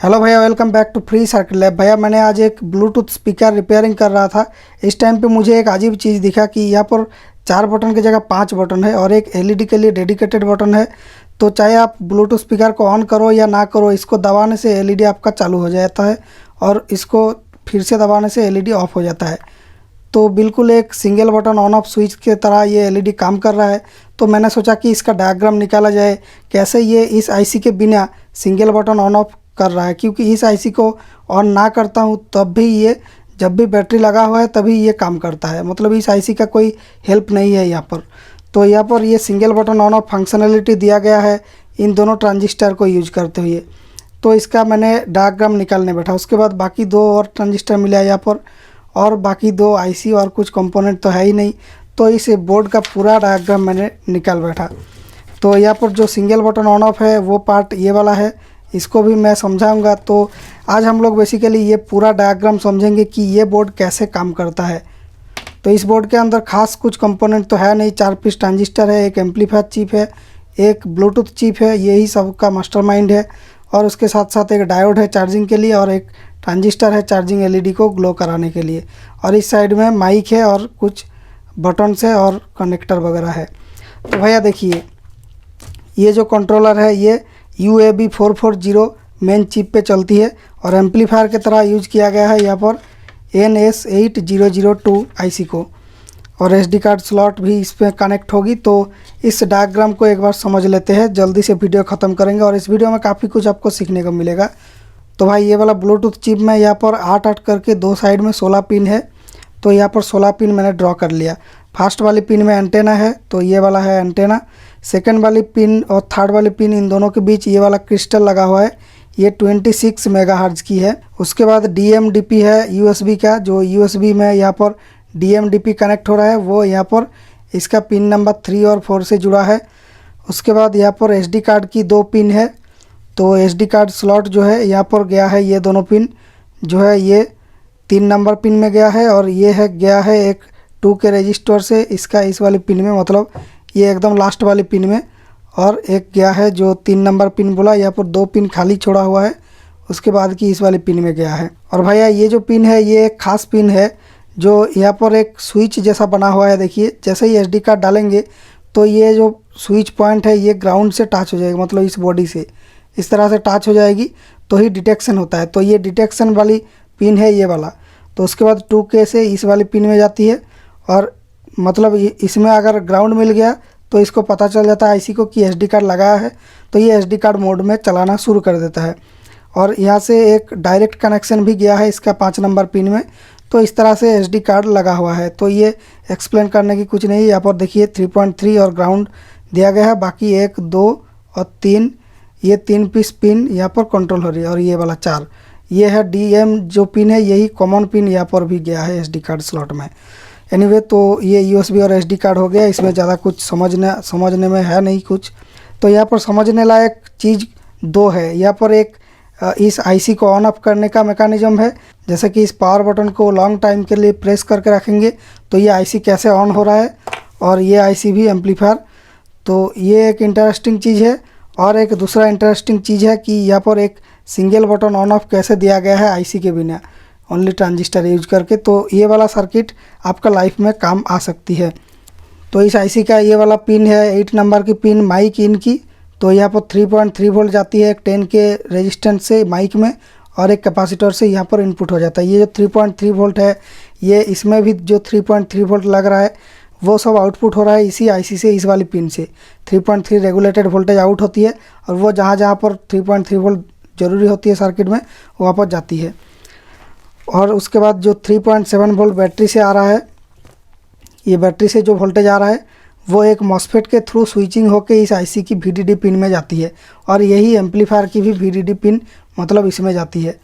Hello भैया, welcome back to free circuit lab. भैया मैंने आज एक ब्लूटूथ स्पीकर रिपेयरिंग कर रहा था। इस टाइम पे मुझे एक अजीब चीज़ दिखा कि यहाँ पर 4 बटन की जगह 5 बटन है और एक एलईडी के लिए डेडिकेटेड बटन है। तो चाहे आप ब्लूटूथ स्पीकर को ऑन करो या ना करो, इसको दबाने से एलईडी आपका चालू हो जाता है और इसको फिर से दबाने से एलईडी ऑफ हो जाता है। तो बिल्कुल एक single button on off switch की तरह ये एलईडी काम कर रहा है। तो मैंने सोचा कि इसका डायग्राम निकाला जाए, कैसे ये इस आईसी के बिना सिंगल बटन ऑन ऑफ कर रहा है। क्योंकि इस आईसी को ऑन ना करता हूँ तब भी ये, जब भी बैटरी लगा हुआ है तभी ये काम करता है। मतलब इस आईसी का कोई हेल्प नहीं है यहाँ पर। तो यहाँ पर ये single button on off functionality दिया गया है इन दोनों ट्रांजिस्टर को यूज करते हुए। तो इसका मैंने डायग्राम निकालने बैठा। उसके बाद बाकी 2 और ट्रांजिस्टर मिला यहाँ पर, और बाकी 2 आईसी और कुछ कंपोनेंट तो है ही नहीं। तो इस बोर्ड का पूरा डायग्राम मैंने निकाल बैठा। तो यहाँ पर जो सिंगल बटन ऑन ऑफ है वो पार्ट ये वाला है, इसको भी मैं समझाऊंगा। तो आज हम लोग बेसिकली ये पूरा डायग्राम समझेंगे कि ये बोर्ड कैसे काम करता है। तो इस बोर्ड के अंदर खास कुछ कंपोनेंट तो है नहीं। 4 पीस ट्रांजिस्टर है, एक एम्पलीफायर चिप है, एक ब्लूटूथ चिप है, यही सब का मास्टरमाइंड है। और उसके साथ साथ एक डायोड है चार्जिंग के लिए, और एक ट्रांजिस्टर है चार्जिंग एलईडी को ग्लो कराने के लिए। और इस साइड में माइक है और कुछ बटन्स है और कनेक्टर वगैरह है। तो भैया देखिए, ये जो कंट्रोलर है ये UAB 440 मेन चिप पे चलती है और एम्पलीफायर की तरह यूज किया गया है यहाँ पर NS8002 आईसी को। और SD कार्ड स्लॉट भी इस पर कनेक्ट होगी। तो इस डायग्राम को एक बार समझ लेते हैं, जल्दी से वीडियो ख़त्म करेंगे और इस वीडियो में काफ़ी कुछ आपको सीखने को मिलेगा। तो भाई ये वाला ब्लूटूथ चिप में यहाँ पर 8-8 करके 2 साइड में 16 पिन है। तो यहाँ पर 16 पिन मैंने ड्रॉ कर लिया। फर्स्ट वाली पिन में एंटेना है, तो ये वाला है एंटेना। सेकंड वाली पिन और थर्ड वाली पिन, इन दोनों के बीच ये वाला क्रिस्टल लगा हुआ है, ये 26 मेगाहर्ट्ज की है। उसके बाद DMDP है USB का, जो USB में यहाँ पर DMDP कनेक्ट हो रहा है, वो यहाँ पर इसका पिन नंबर 3 और 4 से जुड़ा है। उसके बाद यहाँ पर SD कार्ड की 2 पिन है। तो SD कार्ड स्लॉट जो है यहाँ पर गया है, ये दोनों पिन जो है ये 3 नंबर पिन में गया है, और ये है गया है एक 2 के रजिस्टर से इसका इस वाली पिन में, मतलब ये एकदम लास्ट वाली पिन में। और एक गया है जो 3 नंबर पिन बोला, यहाँ पर 2 पिन खाली छोड़ा हुआ है, उसके बाद की इस वाली पिन में गया है। और भैया ये जो पिन है ये एक खास पिन है, जो यहाँ पर एक स्विच जैसा बना हुआ है। देखिए, जैसे ही SD कार्ड डालेंगे तो ये जो स्विच पॉइंट है ये ग्राउंड से टच हो जाएगा, मतलब इस बॉडी से इस तरह से टच हो जाएगी तो ही डिटेक्शन होता है। तो ये डिटेक्शन वाली पिन है ये वाला। तो उसके बाद 2K से इस वाली पिन में जाती है, और मतलब इसमें अगर ग्राउंड मिल गया तो इसको पता चल जाता है आईसी को कि SD कार्ड लगाया है, तो ये SD कार्ड मोड में चलाना शुरू कर देता है। और यहाँ से एक डायरेक्ट कनेक्शन भी गया है इसका 5 नंबर पिन में। तो इस तरह से SD कार्ड लगा हुआ है। तो ये एक्सप्लेन करने की कुछ नहीं। यहाँ पर देखिए 3.3 और ग्राउंड दिया गया है, बाकी 1, 2 और 3, ये 3 पीस पिन यहाँ पर कंट्रोल हो रही है। और ये वाला 4, ये है DM जो पिन है, यही कॉमन पिन यहाँ पर भी गया है SD कार्ड स्लॉट में। एनीवे, तो ये USB और SD कार्ड हो गया। इसमें ज़्यादा कुछ समझने में है नहीं कुछ। तो यहाँ पर समझने लायक चीज़ 2 है। यहाँ पर एक इस आईसी को ऑन ऑफ करने का मैकेनिज्म है। जैसे कि इस पावर बटन को लॉन्ग टाइम के लिए प्रेस करके रखेंगे तो ये आईसी कैसे ऑन हो रहा है, और ये आईसी भी एम्पलीफायर। तो ये एक इंटरेस्टिंग चीज़ है। और एक दूसरा इंटरेस्टिंग चीज़ है कि यहाँ पर एक सिंगल बटन ऑन ऑफ कैसे दिया गया है आईसी के बिना, ओनली ट्रांजिस्टर यूज करके। तो ये वाला सर्किट आपका लाइफ में काम आ सकती है। तो इस आईसी का ये वाला पिन है 8 नंबर की पिन, माइक इन की। तो यहाँ पर 3.3 वोल्ट जाती है एक 10 के रेजिस्टेंस से माइक में, और एक कैपेसिटर से यहाँ पर इनपुट हो जाता है। ये जो 3.3 वोल्ट है, ये इसमें भी जो 3.3 वोल्ट लग रहा है वो सब आउटपुट हो रहा है इसी आईसी से, इस वाली पिन से। 3.3 रेगुलेटेड वोल्टेज आउट होती है, और वो जहाँ जहाँ पर 3.3 वोल्ट ज़रूरी होती है सर्किट में वहाँ पर जाती है। और उसके बाद जो 3.7 वोल्ट बैटरी से आ रहा है, ये बैटरी से जो वोल्टेज आ रहा है वो एक मॉसफेट के थ्रू स्विचिंग होकर इस आईसी की VDD पिन में जाती है, और यही एम्पलीफायर की भी VDD पिन मतलब इसमें जाती है।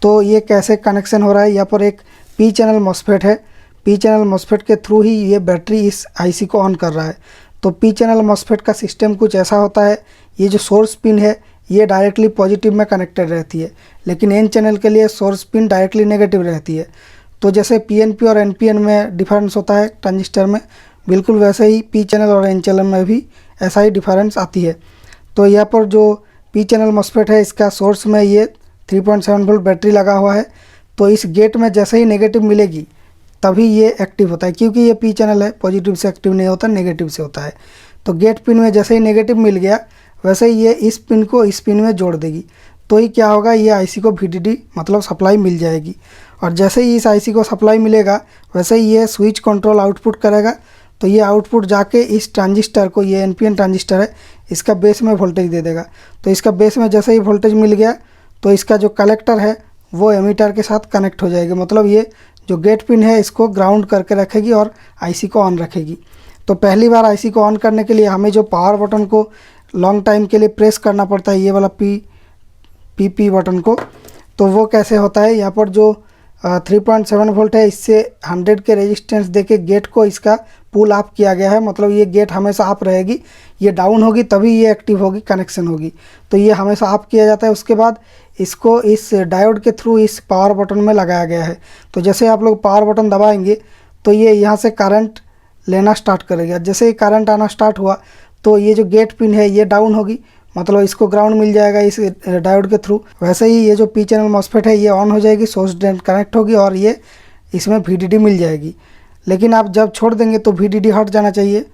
तो ये कैसे कनेक्शन हो रहा है, यहाँ पर एक P चैनल मॉसफेट है। P चैनल मॉसफेट के थ्रू ही ये बैटरी इस आईसी को ऑन कर रहा है। तो P चैनल मॉसफेट का सिस्टम कुछ ऐसा होता है, ये जो सोर्स पिन है ये डायरेक्टली पॉजिटिव में कनेक्टेड रहती है, लेकिन N चैनल के लिए सोर्स पिन डायरेक्टली नेगेटिव रहती है। तो जैसे PNP और NPN में डिफरेंस होता है ट्रांजिस्टर में, बिल्कुल वैसे ही P चैनल और N चैनल में भी ऐसा ही डिफरेंस आती है। तो यहाँ पर जो P चैनल मॉसफेट है, इसका सोर्स में ये 3.7 वोल्ट बैटरी लगा हुआ है। तो इस गेट में जैसे ही नेगेटिव मिलेगी तभी ये एक्टिव होता है, क्योंकि ये पी चैनल है, पॉजिटिव से एक्टिव नहीं होता, नेगेटिव से होता है। तो गेट पिन में जैसे ही नेगेटिव मिल गया वैसे ही ये इस पिन को इस पिन में जोड़ देगी। तो ही क्या होगा, ये आईसी को VDD मतलब सप्लाई मिल जाएगी। और जैसे ही इस आईसी को सप्लाई मिलेगा वैसे ही ये स्विच कंट्रोल आउटपुट करेगा। तो ये आउटपुट जाके इस ट्रांजिस्टर को, ये NPN ट्रांजिस्टर है, इसका बेस में वोल्टेज दे देगा। तो इसका बेस में जैसे ही वोल्टेज मिल गया तो इसका जो कलेक्टर है वो एमीटर के साथ कनेक्ट हो जाएगी। मतलब ये जो गेट पिन है इसको ग्राउंड करके रखेगी और आईसी को ऑन रखेगी। तो पहली बार आईसी को ऑन करने के लिए हमें जो पावर बटन को लॉन्ग टाइम के लिए प्रेस करना पड़ता है, ये वाला पी बटन को, तो वो कैसे होता है, यहाँ पर जो 3.7 वोल्ट है इससे 100 के रेजिस्टेंस देके गेट को इसका पुल अप किया गया है। मतलब ये गेट हमेशा अप रहेगी, ये डाउन होगी तभी ये एक्टिव होगी, कनेक्शन होगी। तो ये हमेशा अप किया जाता है। उसके बाद इसको इस डायोड के थ्रू इस पावर बटन में लगाया गया है। तो जैसे आप लोग पावर बटन दबाएंगे तो ये यहाँ से करंट लेना स्टार्ट करेगा। जैसे ही करंट आना स्टार्ट हुआ तो ये जो गेट पिन है ये डाउन होगी, मतलब इसको ग्राउंड मिल जाएगा इस डायोड के थ्रू। वैसे ही ये जो पी चैनल मॉसफेट है ये ऑन हो जाएगी, सोर्स ड्रेन कनेक्ट होगी और ये इसमें VDD मिल जाएगी। लेकिन आप जब छोड़ देंगे तो VDD हट जाना चाहिए,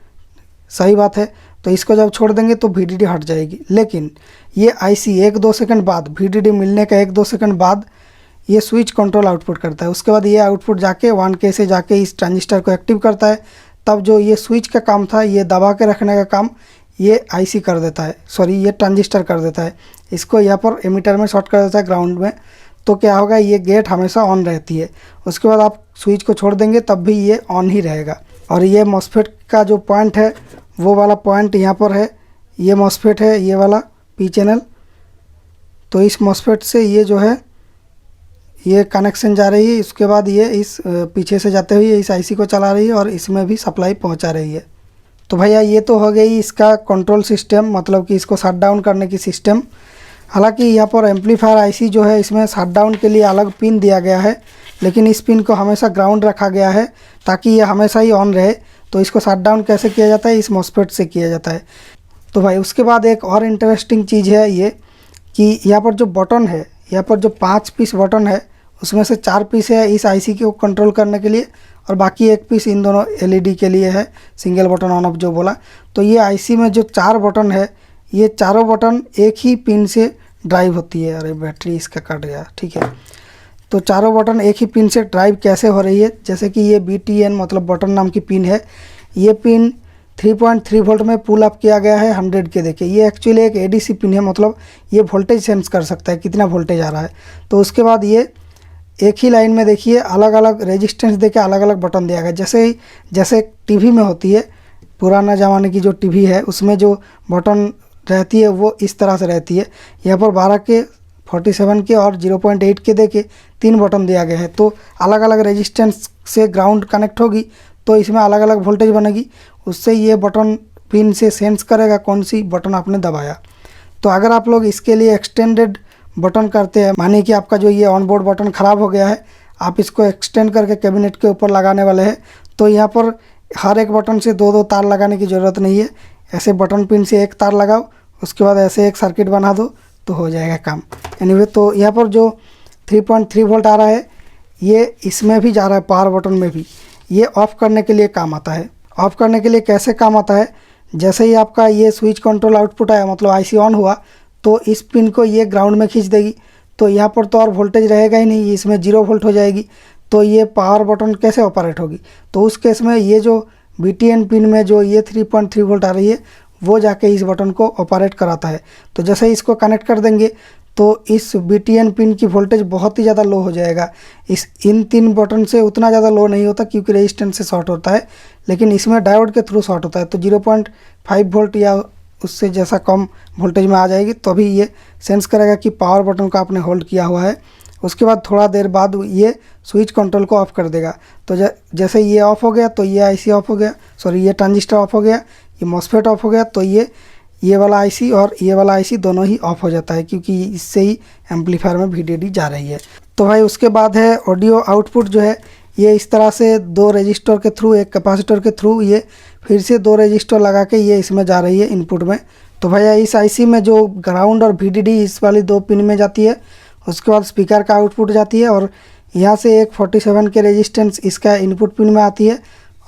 सही बात है। तो इसको जब छोड़ देंगे तो VDD हट जाएगी। लेकिन ये आईसी 1-2 सेकंड बाद, VDD मिलने का 1-2 सेकंड बाद ये स्विच कंट्रोल आउटपुट करता है। उसके बाद ये आउटपुट जाके 1K से जाके इस ट्रांजिस्टर को एक्टिव करता है। तब जो ये स्विच का काम था, ये दबा के रखने का काम ये आईसी कर देता है, सॉरी ये ट्रांजिस्टर कर देता है। इसको यहाँ पर एमीटर में शॉर्ट कर देता है ग्राउंड में। तो क्या होगा, ये गेट हमेशा ऑन रहती है। उसके बाद आप स्विच को छोड़ देंगे तब भी ये ऑन ही रहेगा। और ये मॉसफेट का जो पॉइंट है वो वाला पॉइंट यहाँ पर है, ये मॉसफेट है, ये वाला पी चैनल। तो इस मॉसफेट से ये जो है ये कनेक्शन जा रही है। उसके बाद ये इस पीछे से जाते हुए इस आईसी को चला रही है और इसमें भी सप्लाई पहुंचा रही है। तो भैया ये तो हो गई इसका कंट्रोल सिस्टम, मतलब कि इसको शट डाउन करने की सिस्टम। हालांकि यहाँ पर एम्पलीफायर आईसी जो है इसमें शट डाउन के लिए अलग पिन दिया गया है, लेकिन इस पिन को हमेशा ग्राउंड रखा गया है ताकि ये हमेशा ही ऑन रहे। तो इसको शट डाउन कैसे किया जाता है, इस मॉसफेट से किया जाता है। तो भाई उसके बाद एक और इंटरेस्टिंग चीज़ है ये कि यहाँ पर जो बटन है, यहाँ पर जो 5 पीस बटन है उसमें से 4 पीस है इस आईसी को कंट्रोल करने के लिए और बाकी 1 पीस इन दोनों एलईडी के लिए है, सिंगल बटन ऑन ऑफ जो बोला। तो ये आईसी में जो 4 बटन है ये चारों बटन एक ही पिन से ड्राइव होती है। अरे बैटरी इसका कट गया, ठीक है। तो चारों बटन एक ही पिन से ड्राइव कैसे हो रही है, जैसे कि ये BTN मतलब बटन नाम की पिन है। ये पिन 3.3 वोल्ट में पुल अप किया गया है 100 के देके। ये एक्चुअली एक ADC पिन है, मतलब ये वोल्टेज सेंस कर सकता है कितना वोल्टेज आ रहा है। तो उसके बाद ये एक ही लाइन में देखिए अलग अलग रेजिस्टेंस देके अलग अलग बटन दिया गया। जैसे टीवी में होती है, पुराना ज़माने की जो टीवी है उसमें जो बटन रहती है वो इस तरह से रहती है। यहाँ पर 12 के, 47 के और 0.8 के देके 3 बटन दिया गया है। तो अलग अलग रेजिस्टेंस से ग्राउंड कनेक्ट होगी तो इसमें अलग अलग वोल्टेज बनेगी। उससे ये बटन पिन से सेंस करेगा कौन सी बटन आपने दबाया। तो अगर आप लोग इसके लिए एक्सटेंडेड बटन करते हैं, मानिए कि आपका जो ये ऑनबोर्ड बटन ख़राब हो गया है, आप इसको एक्सटेंड करके कैबिनेट के ऊपर लगाने वाले हैं, तो यहाँ पर हर एक बटन से 2-2 तार लगाने की ज़रूरत नहीं है। ऐसे बटन पिन से एक तार लगाओ, उसके बाद ऐसे एक सर्किट बना दो तो हो जाएगा काम। एनीवे तो यहाँ पर जो 3.3 वोल्ट आ रहा है ये इसमें भी जा रहा है, पावर बटन में भी। ये ऑफ़ करने के लिए काम आता है। ऑफ़ करने के लिए कैसे काम आता है, जैसे ही आपका ये स्विच कंट्रोल आउटपुट आया, मतलब आईसी ऑन हुआ, तो इस पिन को ये ग्राउंड में खींच देगी। तो यहाँ पर तो और वोल्टेज रहेगा ही नहीं, इसमें 0 वोल्ट हो जाएगी। तो ये पावर बटन कैसे ऑपरेट होगी, तो उस केस में ये जो BTN पिन में जो ये 3.3 वोल्ट आ रही है वो जाके इस बटन को ऑपरेट कराता है। तो जैसे ही इसको कनेक्ट कर देंगे तो इस BTN पिन की वोल्टेज बहुत ही ज़्यादा लो हो जाएगा। इन 3 बटन से उतना ज़्यादा लो नहीं होता क्योंकि रेजिस्टेंस से शॉर्ट होता है, लेकिन इसमें डायोड के थ्रू शॉर्ट होता है। तो 0.5 वोल्ट या उससे जैसा कम वोल्टेज में आ जाएगी तो अभी ये सेंस करेगा कि पावर बटन को आपने होल्ड किया हुआ है। उसके बाद थोड़ा देर बाद ये स्विच कंट्रोल को ऑफ़ कर देगा। तो जैसे ये ऑफ़ हो गया तो ये आईसी ऑफ़ हो गया, सॉरी ये ट्रांजिस्टर ऑफ़ हो गया, ये मॉसफेट ऑफ़ हो गया। तो ये वाला आईसी और ये वाला आईसी दोनों ही ऑफ़ हो जाता है क्योंकि इससे ही एम्पलीफायर में VDD जा रही है। तो भाई उसके बाद है ऑडियो आउटपुट जो है ये इस तरह से 2 रजिस्टर के थ्रू, एक कैपेसिटर के थ्रू ये फिर से 2 रजिस्टर लगा के ये इसमें जा रही है इनपुट में। तो भैया इस आईसी में जो ग्राउंड और VDD इस वाली 2 पिन में जाती है, उसके बाद स्पीकर का आउटपुट जाती है और यहाँ से एक 47 के रेजिस्टेंस इसका इनपुट पिन में आती है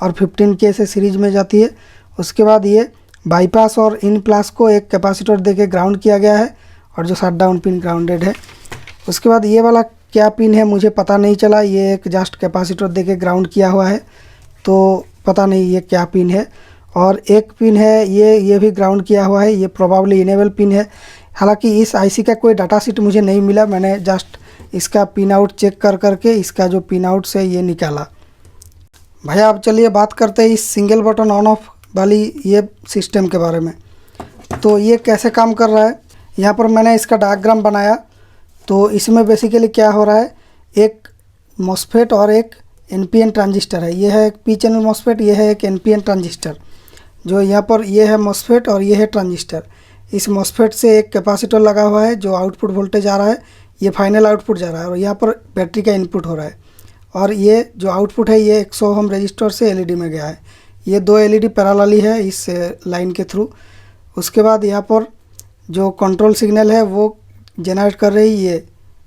और 15 के से सीरीज में जाती है। उसके बाद ये बाईपास और इन प्लस को एक कैपेसिटर देके ग्राउंड किया गया है और जो शट डाउन पिन ग्राउंडेड है। उसके बाद ये वाला क्या पिन है मुझे पता नहीं चला, ये एक जस्ट कैपेसिटर देके ग्राउंड किया हुआ है तो पता नहीं ये क्या पिन है। और एक पिन है ये भी ग्राउंड किया हुआ है, ये प्रोबेबली इनेबल पिन है। हालांकि इस आईसी का कोई डाटा शीट मुझे नहीं मिला, मैंने जस्ट इसका पिन आउट चेक करके इसका जो पिन आउट से ये निकाला। भैया अब चलिए बात करते हैं इस सिंगल बटन ऑन ऑफ वाली ये सिस्टम के बारे में। तो ये कैसे काम कर रहा है, यहाँ पर मैंने इसका डायग्राम बनाया। तो इसमें बेसिकली क्या हो रहा है, एक मॉस्फेट और एक एनपीएन ट्रांजिस्टर है। ये है एक पी चैनल मॉस्फेट, ये है एक एनपीएन ट्रांजिस्टर। जो यहाँ पर ये है मॉस्फेट और ये है ट्रांजिस्टर। इस मॉस्फेट से एक कैपेसिटर लगा हुआ है, जो आउटपुट वोल्टेज आ रहा है ये फाइनल आउटपुट जा रहा है और यहाँ पर बैटरी का इनपुट हो रहा है। और ये जो आउटपुट है ये 100 ओम रजिस्टर से एलईडी में गया है। ये 2 एलईडी पैरेलली है इस लाइन के थ्रू। उसके बाद यहाँ पर जो कंट्रोल सिग्नल है वो जनरेट कर रही ये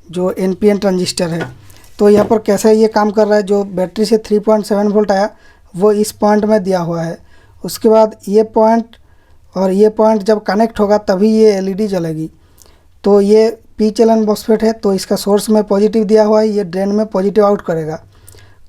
जो एनपीएन ट्रांजिस्टर है। तो यहाँ पर कैसे ये काम कर रहा है, जो बैटरी से 3.7 वोल्ट आया वो इस पॉइंट में दिया हुआ है। उसके बाद ये पॉइंट और ये पॉइंट जब कनेक्ट होगा तभी ये एलईडी जलेगी। तो ये पी चैनल मॉस्फेट है, तो इसका सोर्स में पॉजिटिव दिया हुआ है, ये ड्रेन में पॉजिटिव आउट करेगा।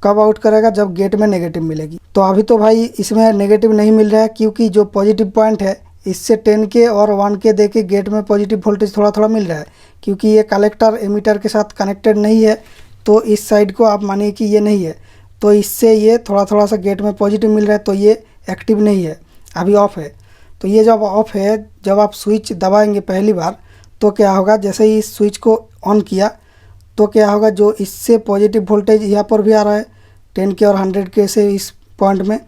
कब आउट करेगा, जब गेट में नेगेटिव मिलेगी। तो अभी तो भाई इसमें नेगेटिव नहीं मिल रहा है, क्योंकि जो पॉजिटिव पॉइंट है इससे 10 के और 1 के दे के गेट में पॉजिटिव वोल्टेज थोड़ा थोड़ा मिल रहा है। क्योंकि ये कलेक्टर एमीटर के साथ कनेक्टेड नहीं है, तो इस साइड को आप मानिए कि ये नहीं है, तो इससे ये थोड़ा थोड़ा सा गेट में पॉजिटिव मिल रहा है, तो ये एक्टिव नहीं है, अभी ऑफ है। तो ये जब ऑफ है, जब आप स्विच दबाएंगे पहली बार तो क्या होगा, जैसे ही इस स्विच को ऑन किया तो क्या होगा, जो इससे पॉजिटिव वोल्टेज यहाँ पर भी आ रहा है 10 के और 100 के से इस पॉइंट में,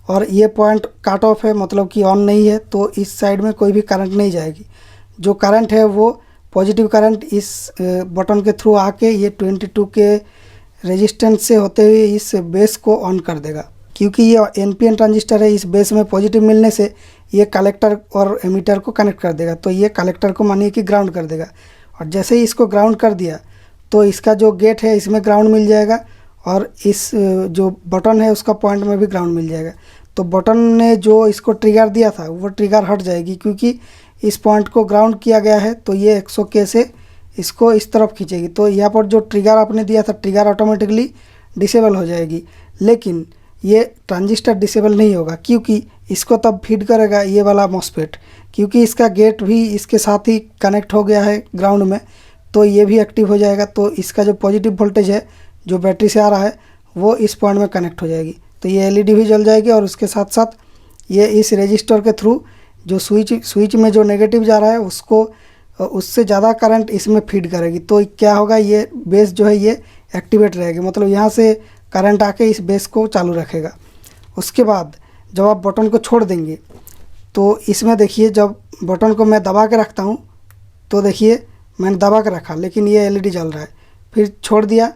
और ये पॉइंट काट ऑफ है, मतलब कि ऑन नहीं है, तो इस साइड में कोई भी करंट नहीं जाएगी। जो करंट है वो पॉजिटिव करंट इस बटन के थ्रू आके ये 22 के रेजिस्टेंस से होते हुए इस बेस को ऑन कर देगा। क्योंकि ये एनपीएन ट्रांजिस्टर है, इस बेस में पॉजिटिव मिलने से ये कलेक्टर और एमीटर को कनेक्ट कर देगा। तो ये कलेक्टर को मानिए कि ग्राउंड कर देगा, और जैसे ही इसको ग्राउंड कर दिया तो इसका जो गेट है इसमें ग्राउंड मिल जाएगा, और इस जो बटन है उसका पॉइंट में भी ग्राउंड मिल जाएगा। तो बटन ने जो इसको ट्रिगर दिया था वो ट्रिगर हट जाएगी, क्योंकि इस पॉइंट को ग्राउंड किया गया है। तो ये 100 के से इसको इस तरफ खींचेगी। तो यहाँ पर जो ट्रिगर आपने दिया था, ट्रिगर ऑटोमेटिकली डिसेबल हो जाएगी। लेकिन ये ट्रांजिस्टर डिसेबल नहीं होगा, क्योंकि इसको तब फीड करेगा ये वाला मॉस्फेट, क्योंकि इसका गेट भी इसके साथ ही कनेक्ट हो गया है ग्राउंड में, तो ये भी एक्टिव हो जाएगा। तो इसका जो पॉजिटिव वोल्टेज है जो बैटरी से आ रहा है वो इस पॉइंट में कनेक्ट हो जाएगी। तो ये एलईडी भी जल जाएगी, और उसके साथ साथ ये इस रजिस्टर के थ्रू जो स्विच में जो नेगेटिव जा रहा है उसको उससे ज़्यादा करंट इसमें फीड करेगी। तो क्या होगा, ये बेस जो है ये एक्टिवेट रहेगी, मतलब यहाँ से करंट आके इस बेस को चालू रखेगा। उसके बाद जब आप बटन को छोड़ देंगे तो इसमें देखिए, जब बटन को मैं दबा के रखता हूँ तो देखिए मैंने दबा के रखा लेकिन ये एलईडी जल रहा है, फिर छोड़ दिया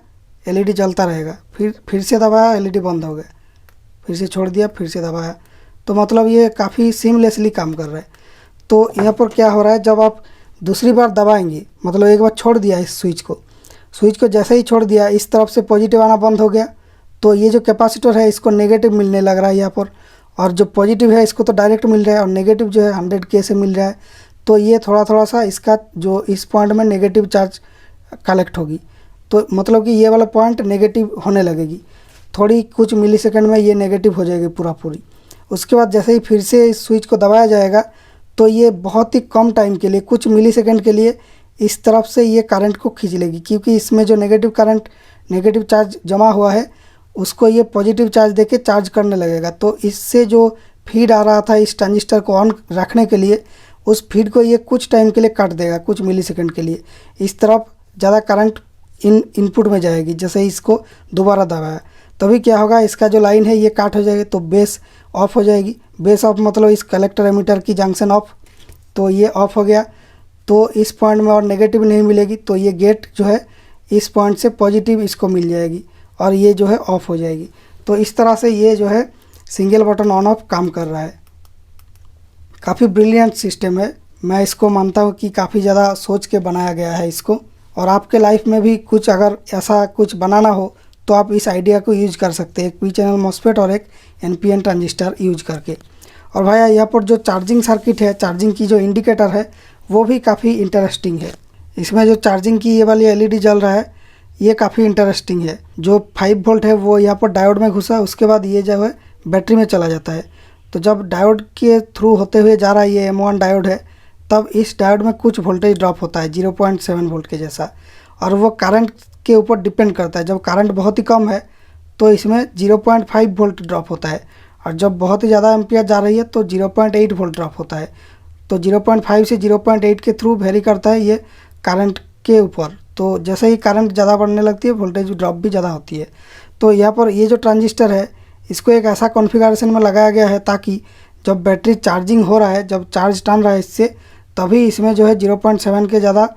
एलईडी जलता रहेगा, फिर से दबाया एलईडी बंद हो गया, फिर से छोड़ दिया फिर से दबाया। तो मतलब ये काफ़ी सीमलेसली काम कर रहा है। तो यहाँ पर क्या हो रहा है, जब आप दूसरी बार दबाएंगे, मतलब एक बार छोड़ दिया इस स्विच को जैसे ही छोड़ दिया इस तरफ से पॉजिटिव आना बंद हो गया, तो ये जो कैपेसिटर है इसको नेगेटिव मिलने लग रहा है यहाँ पर, और जो पॉजिटिव है इसको तो डायरेक्ट मिल रहा है, और नेगेटिव जो है 100 के से मिल रहा है। तो ये थोड़ा थोड़ा सा इसका जो इस पॉइंट में नेगेटिव चार्ज कलेक्ट होगी, तो मतलब कि ये वाला पॉइंट नेगेटिव होने लगेगी, थोड़ी कुछ मिली सेकेंड में ये नेगेटिव हो जाएगी पूरी। उसके बाद जैसे ही फिर से इस स्विच को दबाया जाएगा तो ये बहुत ही कम टाइम के लिए, कुछ मिली सेकेंड के लिए इस तरफ से ये करंट को खींच लेगी, क्योंकि इसमें जो नेगेटिव चार्ज जमा हुआ है उसको ये पॉजिटिव चार्ज देके चार्ज करने लगेगा। तो इससे जो फीड आ रहा था इस ट्रांजिस्टर को ऑन रखने के लिए, उस फीड को ये कुछ टाइम के लिए काट देगा, कुछ मिली सेकेंड के लिए। इस तरफ ज़्यादा करंट इनपुट में जाएगी। जैसे ही इसको दोबारा दबाया तभी क्या होगा, इसका जो लाइन है ये काट हो जाएगी, तो बेस ऑफ हो जाएगी। बेस ऑफ मतलब इस कलेक्टर एमीटर की जंक्शन ऑफ, तो ये ऑफ हो गया। तो इस पॉइंट में और नेगेटिव नहीं मिलेगी, तो ये गेट जो है इस पॉइंट से पॉजिटिव इसको मिल जाएगी, और ये जो है ऑफ हो जाएगी। तो इस तरह से ये जो है सिंगल बटन ऑन ऑफ काम कर रहा है। काफ़ी ब्रिलियंट सिस्टम है, मैं इसको मानता हूँ कि काफ़ी ज़्यादा सोच के बनाया गया है इसको। और आपके लाइफ में भी कुछ अगर ऐसा कुछ बनाना हो तो आप इस आइडिया को यूज कर सकते हैं, एक पी चैनल मॉस्फेट और एक एनपीएन ट्रांजिस्टर यूज करके। और भैया यहाँ पर जो चार्जिंग सर्किट है, चार्जिंग की जो इंडिकेटर है वो भी काफ़ी इंटरेस्टिंग है। इसमें जो चार्जिंग की ये वाली एलईडी जल रहा है ये काफ़ी इंटरेस्टिंग है। जो 5 वोल्ट है वो यहाँ पर डायोड में घुसा, उसके बाद ये जो है बैटरी में चला जाता है। तो जब डायोड के थ्रू होते हुए जा रहा है, ये M1 डायोड है, तब इस डायोड में कुछ वोल्टेज ड्रॉप होता है 0.7 वोल्ट के जैसा, और वो करंट के ऊपर डिपेंड करता है। जब करंट बहुत ही कम है तो इसमें 0.5 वोल्ट ड्रॉप होता है, और जब बहुत ही ज़्यादा एम्पियर जा रही है तो 0.8 वोल्ट ड्रॉप होता है। तो 0.5 से 0.8 के थ्रू वेरी करता है ये करंट के ऊपर। तो जैसे ही करंट ज़्यादा बढ़ने लगती है वोल्टेज ड्रॉप भी ज़्यादा होती है। तो यहाँ पर ये जो ट्रांजिस्टर है इसको एक ऐसा कॉन्फ़िगरेशन में लगाया गया है ताकि जब बैटरी चार्जिंग हो रहा है, जब चार्ज टन रहा है इससे, तभी इसमें जो है 0.7 के ज़्यादा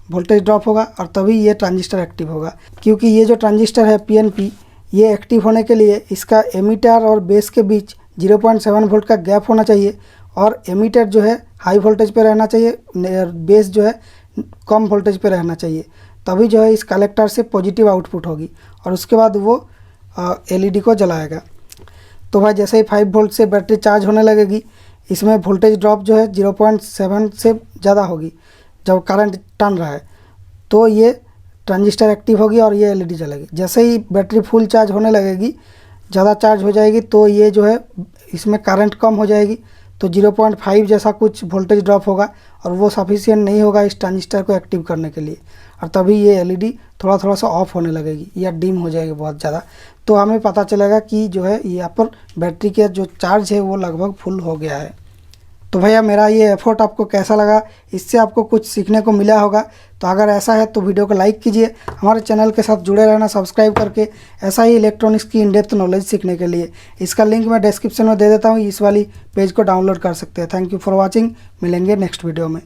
वोल्टेज ड्रॉप होगा और तभी ये ट्रांजिस्टर एक्टिव होगा। क्योंकि ये जो ट्रांजिस्टर है पीएनपी, ये एक्टिव होने के लिए इसका एमीटर और बेस के बीच 0.7 वोल्ट का गैप होना चाहिए, और एमीटर जो है हाई वोल्टेज पे रहना चाहिए, बेस जो है कम वोल्टेज पे रहना चाहिए, तभी जो है इस कलेक्टर से पॉजिटिव आउटपुट होगी और उसके बाद वो एलईडी को जलाएगा। तो भाई जैसे ही 5 वोल्ट से बैटरी चार्ज होने लगेगी, इसमें वोल्टेज ड्रॉप जो है 0.7 से ज़्यादा होगी जब करंट टन रहा है, तो ये ट्रांजिस्टर एक्टिव होगी और ये एलईडी जलेगी। जैसे ही बैटरी फुल चार्ज होने लगेगी, ज़्यादा चार्ज हो जाएगी, तो ये जो है इसमें करंट कम हो जाएगी, तो 0.5 जैसा कुछ वोल्टेज ड्रॉप होगा और वो सफिशिएंट नहीं होगा इस ट्रांजिस्टर को एक्टिव करने के लिए, और तभी ये एलईडी थोड़ा थोड़ा सा ऑफ होने लगेगी या डिम हो जाएगी बहुत ज़्यादा। तो हमें पता चलेगा कि जो है यहाँ पर बैटरी के जो चार्ज है वो लगभग फुल हो गया है। तो भैया मेरा ये एफर्ट आपको कैसा लगा, इससे आपको कुछ सीखने को मिला होगा। तो अगर ऐसा है तो वीडियो को लाइक कीजिए, हमारे चैनल के साथ जुड़े रहना सब्सक्राइब करके, ऐसा ही इलेक्ट्रॉनिक्स की इन डेप्थ नॉलेज सीखने के लिए। इसका लिंक मैं डिस्क्रिप्शन में दे देता हूँ, इस वाली पेज को डाउनलोड कर सकते हैं। थैंक यू फॉर वॉचिंग, मिलेंगे नेक्स्ट वीडियो में।